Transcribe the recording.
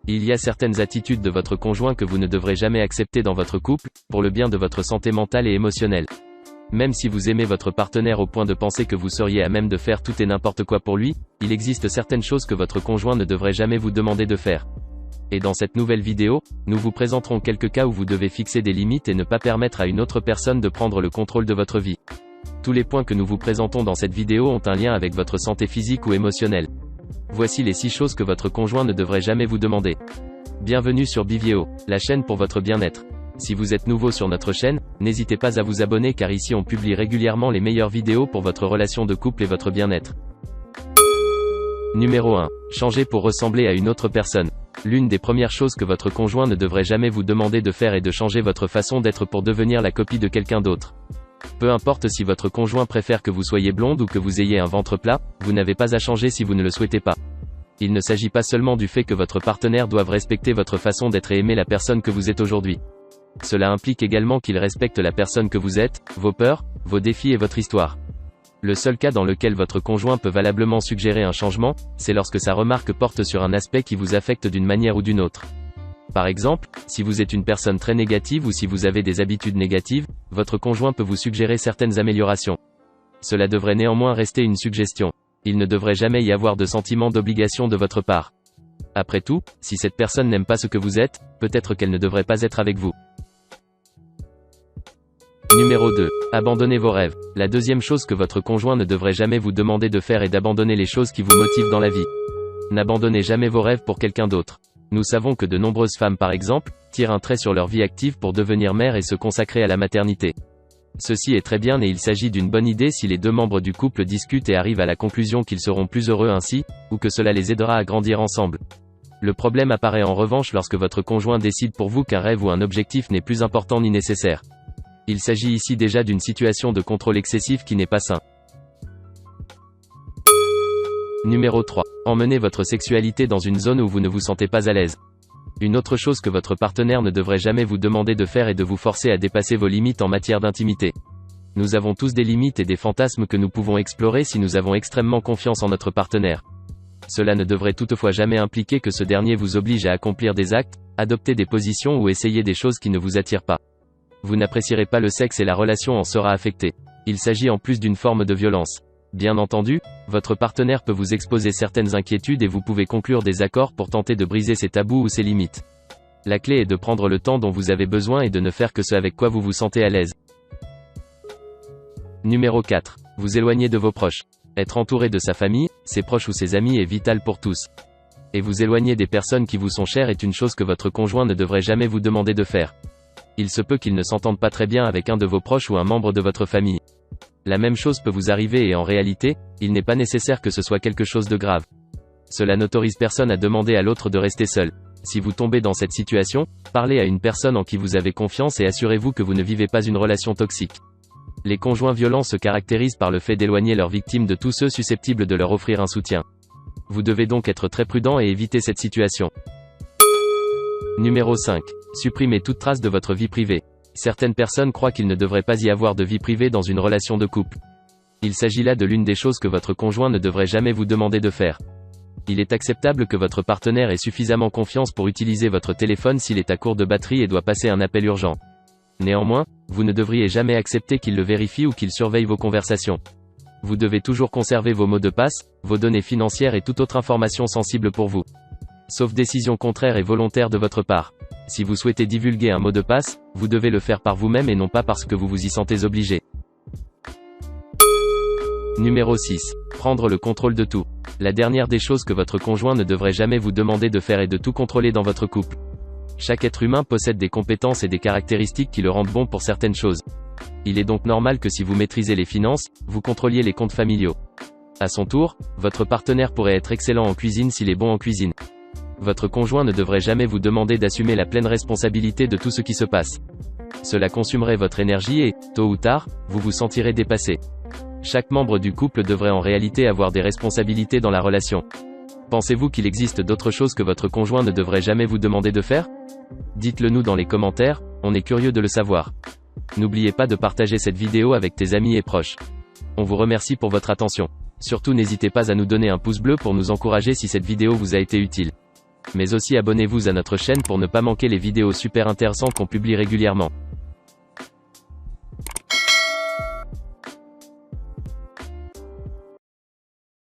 Il y a certaines attitudes de votre conjoint que vous ne devrez jamais accepter dans votre couple, pour le bien de votre santé mentale et émotionnelle. Même si vous aimez votre partenaire au point de penser que vous seriez à même de faire tout et n'importe quoi pour lui, il existe certaines choses que votre conjoint ne devrait jamais vous demander de faire. Et dans cette nouvelle vidéo, nous vous présenterons quelques cas où vous devez fixer des limites et ne pas permettre à une autre personne de prendre le contrôle de votre vie. Tous les points que nous vous présentons dans cette vidéo ont un lien avec votre santé physique ou émotionnelle. Voici les 6 choses que votre conjoint ne devrait jamais vous demander. Bienvenue sur Bivieo, la chaîne pour votre bien-être. Si vous êtes nouveau sur notre chaîne, n'hésitez pas à vous abonner car ici on publie régulièrement les meilleures vidéos pour votre relation de couple et votre bien-être. Numéro 1. Changer pour ressembler à une autre personne. L'une des premières choses que votre conjoint ne devrait jamais vous demander de faire est de changer votre façon d'être pour devenir la copie de quelqu'un d'autre. Peu importe si votre conjoint préfère que vous soyez blonde ou que vous ayez un ventre plat, vous n'avez pas à changer si vous ne le souhaitez pas. Il ne s'agit pas seulement du fait que votre partenaire doive respecter votre façon d'être et aimer la personne que vous êtes aujourd'hui. Cela implique également qu'il respecte la personne que vous êtes, vos peurs, vos défis et votre histoire. Le seul cas dans lequel votre conjoint peut valablement suggérer un changement, c'est lorsque sa remarque porte sur un aspect qui vous affecte d'une manière ou d'une autre. Par exemple, si vous êtes une personne très négative ou si vous avez des habitudes négatives, votre conjoint peut vous suggérer certaines améliorations. Cela devrait néanmoins rester une suggestion. Il ne devrait jamais y avoir de sentiment d'obligation de votre part. Après tout, si cette personne n'aime pas ce que vous êtes, peut-être qu'elle ne devrait pas être avec vous. Numéro 2. Abandonnez vos rêves. La deuxième chose que votre conjoint ne devrait jamais vous demander de faire est d'abandonner les choses qui vous motivent dans la vie. N'abandonnez jamais vos rêves pour quelqu'un d'autre. Nous savons que de nombreuses femmes par exemple, tirent un trait sur leur vie active pour devenir mère et se consacrer à la maternité. Ceci est très bien et il s'agit d'une bonne idée si les deux membres du couple discutent et arrivent à la conclusion qu'ils seront plus heureux ainsi, ou que cela les aidera à grandir ensemble. Le problème apparaît en revanche lorsque votre conjoint décide pour vous qu'un rêve ou un objectif n'est plus important ni nécessaire. Il s'agit ici déjà d'une situation de contrôle excessif qui n'est pas sain. Numéro 3. Emmenez votre sexualité dans une zone où vous ne vous sentez pas à l'aise. Une autre chose que votre partenaire ne devrait jamais vous demander de faire est de vous forcer à dépasser vos limites en matière d'intimité. Nous avons tous des limites et des fantasmes que nous pouvons explorer si nous avons extrêmement confiance en notre partenaire. Cela ne devrait toutefois jamais impliquer que ce dernier vous oblige à accomplir des actes, adopter des positions ou essayer des choses qui ne vous attirent pas. Vous n'apprécierez pas le sexe et la relation en sera affectée. Il s'agit en plus d'une forme de violence. Bien entendu, votre partenaire peut vous exposer certaines inquiétudes et vous pouvez conclure des accords pour tenter de briser ses tabous ou ses limites. La clé est de prendre le temps dont vous avez besoin et de ne faire que ce avec quoi vous vous sentez à l'aise. Numéro 4. Vous éloigner de vos proches. Être entouré de sa famille, ses proches ou ses amis est vital pour tous. Et vous éloigner des personnes qui vous sont chères est une chose que votre conjoint ne devrait jamais vous demander de faire. Il se peut qu'il ne s'entende pas très bien avec un de vos proches ou un membre de votre famille. La même chose peut vous arriver et en réalité, il n'est pas nécessaire que ce soit quelque chose de grave. Cela n'autorise personne à demander à l'autre de rester seul. Si vous tombez dans cette situation, parlez à une personne en qui vous avez confiance et assurez-vous que vous ne vivez pas une relation toxique. Les conjoints violents se caractérisent par le fait d'éloigner leurs victimes de tous ceux susceptibles de leur offrir un soutien. Vous devez donc être très prudent et éviter cette situation. Numéro 5. Supprimez toute trace de votre vie privée. Certaines personnes croient qu'il ne devrait pas y avoir de vie privée dans une relation de couple. Il s'agit là de l'une des choses que votre conjoint ne devrait jamais vous demander de faire. Il est acceptable que votre partenaire ait suffisamment confiance pour utiliser votre téléphone s'il est à court de batterie et doit passer un appel urgent. Néanmoins, vous ne devriez jamais accepter qu'il le vérifie ou qu'il surveille vos conversations. Vous devez toujours conserver vos mots de passe, vos données financières et toute autre information sensible pour vous. Sauf décision contraire et volontaire de votre part. Si vous souhaitez divulguer un mot de passe, vous devez le faire par vous-même et non pas parce que vous vous y sentez obligé. Numéro 6. Prendre le contrôle de tout. La dernière des choses que votre conjoint ne devrait jamais vous demander de faire est de tout contrôler dans votre couple. Chaque être humain possède des compétences et des caractéristiques qui le rendent bon pour certaines choses. Il est donc normal que si vous maîtrisez les finances, vous contrôliez les comptes familiaux. À son tour, votre partenaire pourrait être excellent en cuisine s'il est bon en cuisine. Votre conjoint ne devrait jamais vous demander d'assumer la pleine responsabilité de tout ce qui se passe. Cela consumerait votre énergie et, tôt ou tard, vous vous sentirez dépassé. Chaque membre du couple devrait en réalité avoir des responsabilités dans la relation. Pensez-vous qu'il existe d'autres choses que votre conjoint ne devrait jamais vous demander de faire? Dites-le nous dans les commentaires, on est curieux de le savoir. N'oubliez pas de partager cette vidéo avec tes amis et proches. On vous remercie pour votre attention. Surtout n'hésitez pas à nous donner un pouce bleu pour nous encourager si cette vidéo vous a été utile. Mais aussi abonnez-vous à notre chaîne pour ne pas manquer les vidéos super intéressantes qu'on publie régulièrement.